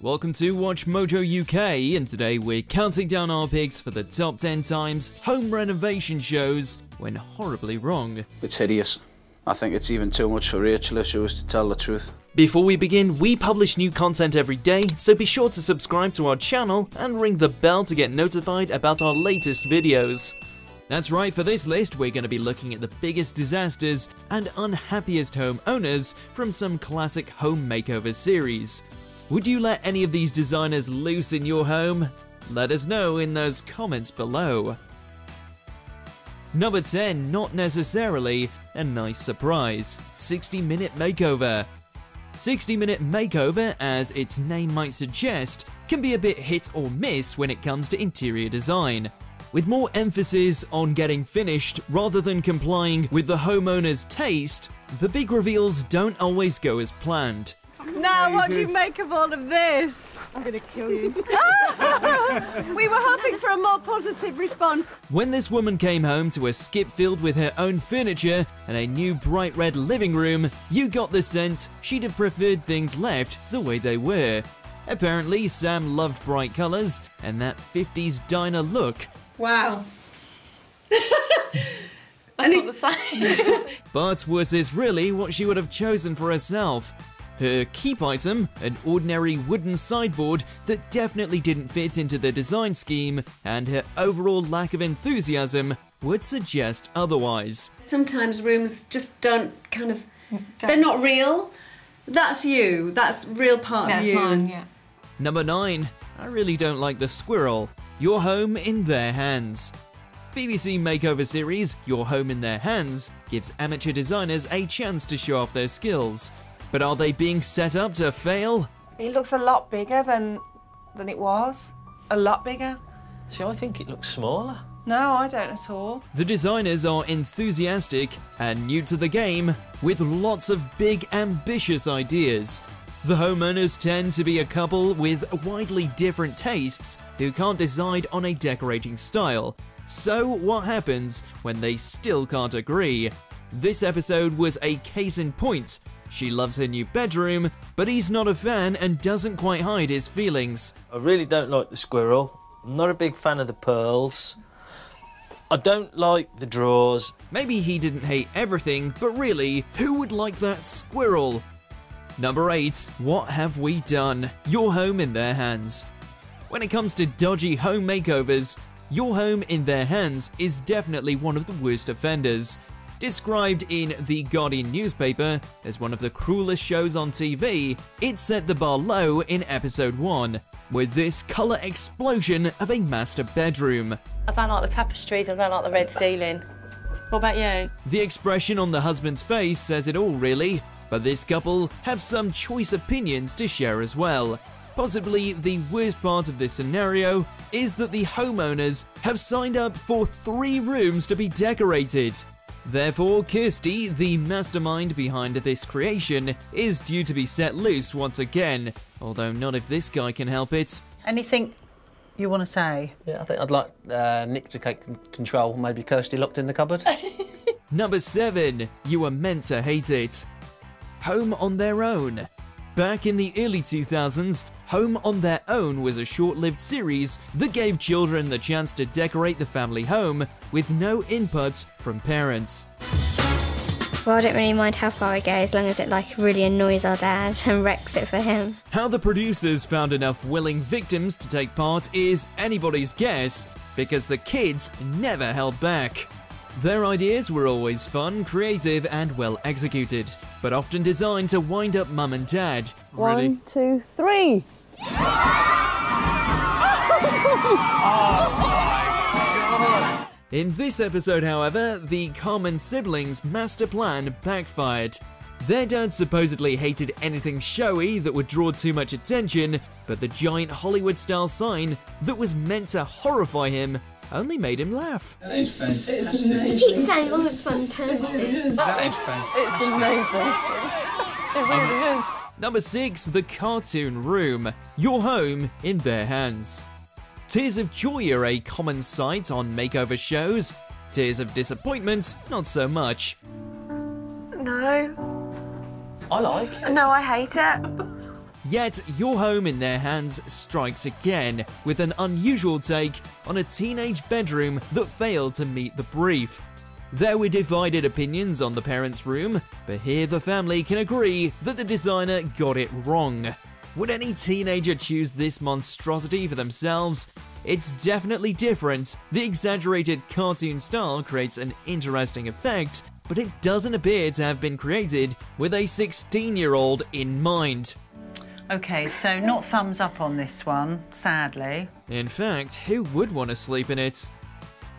Welcome to WatchMojo UK, and today we're counting down our picks for the top 10 times home renovation shows went horribly wrong. It's hideous. I think it's even too much for Rachel if she was to tell the truth. Before we begin, we publish new content every day, so be sure to subscribe to our channel and ring the bell to get notified about our latest videos. That's right, for this list we're going to be looking at the biggest disasters and unhappiest homeowners from some classic home makeover series. Would you let any of these designers loose in your home? Let us know in those comments below. Number 10, not necessarily a nice surprise, 60-minute makeover. 60-minute makeover, as its name might suggest, can be a bit hit or miss when it comes to interior design. With more emphasis on getting finished rather than complying with the homeowner's taste, the big reveals don't always go as planned. Now, what do you make of all of this? I'm gonna kill you. We were hoping for a more positive response. When this woman came home to a skip field with her own furniture and a new bright red living room, you got the sense she'd have preferred things left the way they were. Apparently, Sam loved bright colours and that 50s diner look. Wow. That's not the same. But was this really what she would have chosen for herself? Her keep item, an ordinary wooden sideboard that definitely didn't fit into the design scheme, and her overall lack of enthusiasm would suggest otherwise. Sometimes rooms just don't they're not real. That's you. That's real part of you. That's mine, yeah. Number 9. I really don't like the squirrel. Your home in their hands. BBC makeover series, Your Home in Their Hands, gives amateur designers a chance to show off their skills. But are they being set up to fail? It looks a lot bigger than it was. A lot bigger. See, I think it looks smaller. No, I don't at all. The designers are enthusiastic and new to the game, with lots of big, ambitious ideas. The homeowners tend to be a couple with widely different tastes who can't decide on a decorating style. So what happens when they still can't agree? This episode was a case in point. She loves her new bedroom, but he's not a fan and doesn't quite hide his feelings. I really don't like the squirrel. I'm not a big fan of the pearls. I don't like the drawers. Maybe he didn't hate everything, but really, who would like that squirrel? Number 8. What have we done? Your Home in Their Hands. When it comes to dodgy home makeovers, Your Home in Their Hands is definitely one of the worst offenders. Described in The Guardian newspaper as one of the cruelest shows on TV, it set the bar low in episode 1, with this colour explosion of a master bedroom. I don't like the tapestries, I don't like the red ceiling. What about you? The expression on the husband's face says it all really, but this couple have some choice opinions to share as well. Possibly the worst part of this scenario is that the homeowners have signed up for 3 rooms to be decorated. Therefore, Kirsty, the mastermind behind this creation, is due to be set loose once again, although not if this guy can help it. Anything you want to say? Yeah, I think I'd like Nick to take control, maybe Kirsty locked in the cupboard. Number 7. You were meant to hate it. Home on Their Own. Back in the early 2000s, Home on Their Own was a short-lived series that gave children the chance to decorate the family home with no input from parents. Well, I don't really mind how far I go as long as it really annoys our dad and wrecks it for him. How the producers found enough willing victims to take part is anybody's guess, because the kids never held back. Their ideas were always fun, creative and well executed, but often designed to wind up mum and dad. 1, 2, 3. In this episode, however, the Carmen siblings' master plan backfired. Their dad supposedly hated anything showy that would draw too much attention, but the giant Hollywood-style sign that was meant to horrify him only made him laugh. That is fantastic. I keep saying, oh, it's fantastic. That is fantastic. It's amazing. It really is. Number 6. The Cartoon Room. Your Home in Their Hands. Tears of joy are a common sight on makeover shows. Tears of disappointment, not so much. No. I like it. No, I hate it. Yet, Your Home in Their Hands strikes again with an unusual take on a teenage bedroom that failed to meet the brief. There were divided opinions on the parents' room, but here the family can agree that the designer got it wrong. Would any teenager choose this monstrosity for themselves? It's definitely different. The exaggerated cartoon style creates an interesting effect, but it doesn't appear to have been created with a 16-year-old in mind. Okay, so not thumbs up on this one, sadly. In fact, who would want to sleep in it?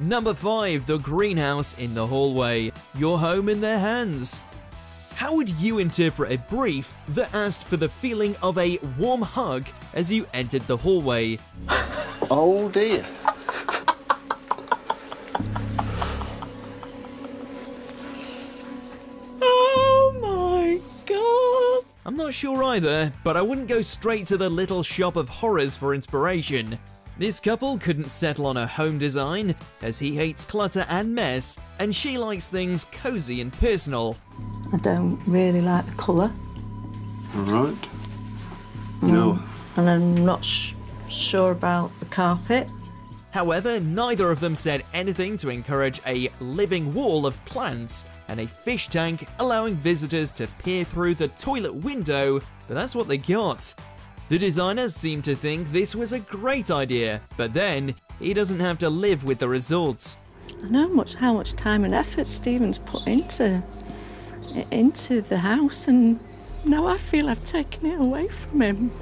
Number 5, the greenhouse in the hallway. Your Home in Their Hands. How would you interpret a brief that asked for the feeling of a warm hug as you entered the hallway? Oh dear. Oh my God. I'm not sure either, but I wouldn't go straight to the little shop of horrors for inspiration. This couple couldn't settle on a home design, as he hates clutter and mess, and she likes things cozy and personal. I don't really like the colour. All right. No. And I'm not sure about the carpet. However, neither of them said anything to encourage a living wall of plants and a fish tank allowing visitors to peer through the toilet window, but that's what they got. The designers seemed to think this was a great idea, but then he doesn't have to live with the results. I know how much time and effort Stephen's put into the house, and now I feel I've taken it away from him.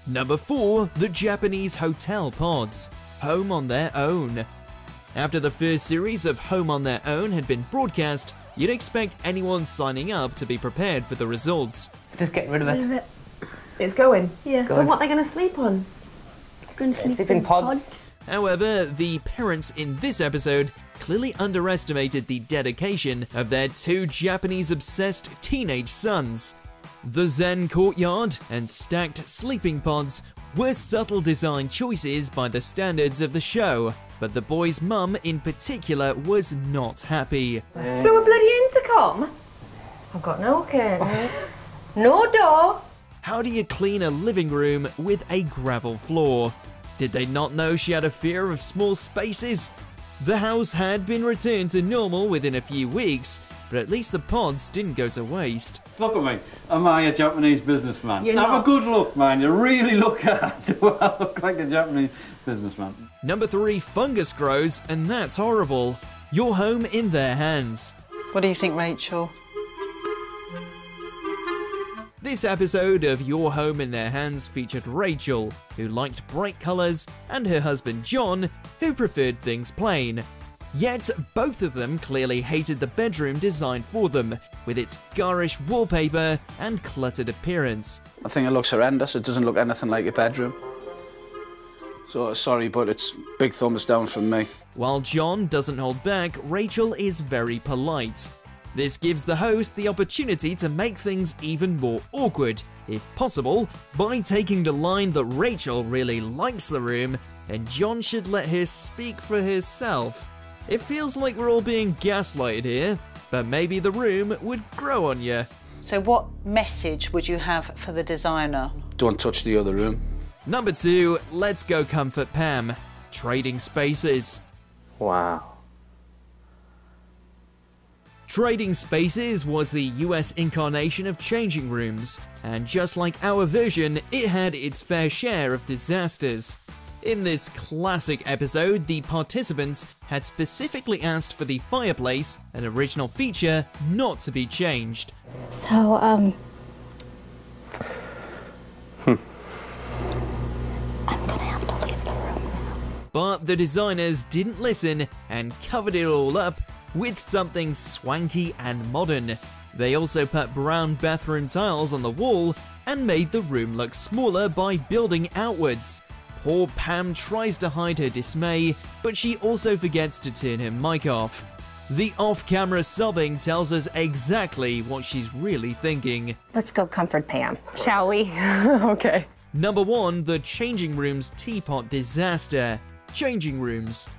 Number 4, the Japanese hotel pods, Home on Their Own. After the first series of Home on Their Own had been broadcast, you'd expect anyone signing up to be prepared for the results. Just get rid of it. It's going? Yeah. And what are they going to sleep on? They're going to sleep in pods. However, the parents in this episode clearly underestimated the dedication of their 2 Japanese-obsessed teenage sons. The Zen courtyard and stacked sleeping pods were subtle design choices by the standards of the show, but the boy's mum in particular was not happy. Through a bloody intercom? I've got no curtain, no door. How do you clean a living room with a gravel floor? Did they not know she had a fear of small spaces? The house had been returned to normal within a few weeks, but at least the pods didn't go to waste. Look at me. Am I a Japanese businessman? You're Have not. a good look, man. You really look at do I look like a Japanese businessman? Number 3, fungus grows, and that's horrible. Your Home in Their Hands. What do you think, Rachel? This episode of Your Home in Their Hands featured Rachel, who liked bright colours, and her husband John, who preferred things plain. Yet, both of them clearly hated the bedroom designed for them, with its garish wallpaper and cluttered appearance. I think it looks horrendous. It doesn't look anything like a bedroom. So, sorry, but it's big thumbs down from me. While John doesn't hold back, Rachel is very polite. This gives the host the opportunity to make things even more awkward, if possible, by taking the line that Rachel really likes the room, and John should let her speak for herself. It feels like we're all being gaslighted here, but maybe the room would grow on you. So what message would you have for the designer? Don't touch the other room. Number 2, Let's Go Comfort Pam, Trading Spaces. Wow. Trading Spaces was the US incarnation of changing rooms, and just like our version, it had its fair share of disasters. In this classic episode, the participants had specifically asked for the fireplace, an original feature, not to be changed. So, I'm gonna have to leave the room now. But the designers didn't listen and covered it all up with something swanky and modern. They also put brown bathroom tiles on the wall and made the room look smaller by building outwards. Poor Pam tries to hide her dismay, but she also forgets to turn her mic off. The off-camera sobbing tells us exactly what she's really thinking. Let's go comfort Pam, shall we? Okay. Number 1, the changing room's teapot disaster. Changing rooms.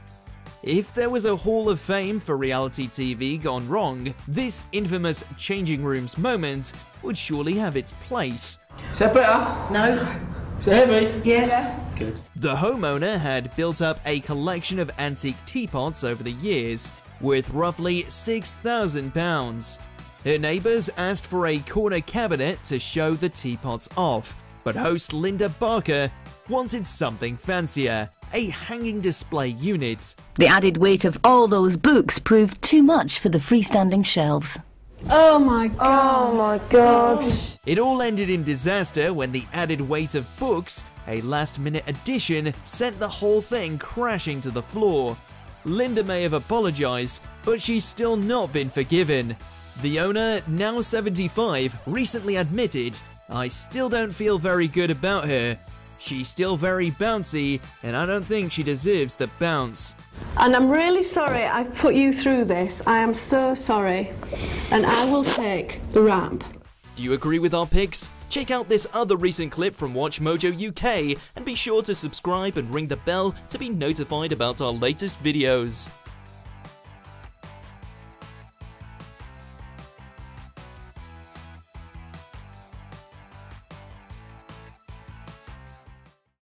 If there was a Hall of Fame for reality TV gone wrong, this infamous changing rooms moment would surely have its place. Is that better? No. Is it heavy? Yes. Good. The homeowner had built up a collection of antique teapots over the years, with roughly £6,000. Her neighbours asked for a corner cabinet to show the teapots off, but host Linda Barker wanted something fancier, a hanging display unit. The added weight of all those books proved too much for the freestanding shelves. Oh my god. Oh my god. It all ended in disaster when the added weight of books, a last-minute addition, sent the whole thing crashing to the floor. Linda may have apologised, but she's still not been forgiven. The owner, now 75, recently admitted, "I still don't feel very good about her. She's still very bouncy, and I don't think she deserves the bounce." And I'm really sorry I've put you through this. I am so sorry. And I will take the ramp. Do you agree with our picks? Check out this other recent clip from WatchMojo UK and be sure to subscribe and ring the bell to be notified about our latest videos.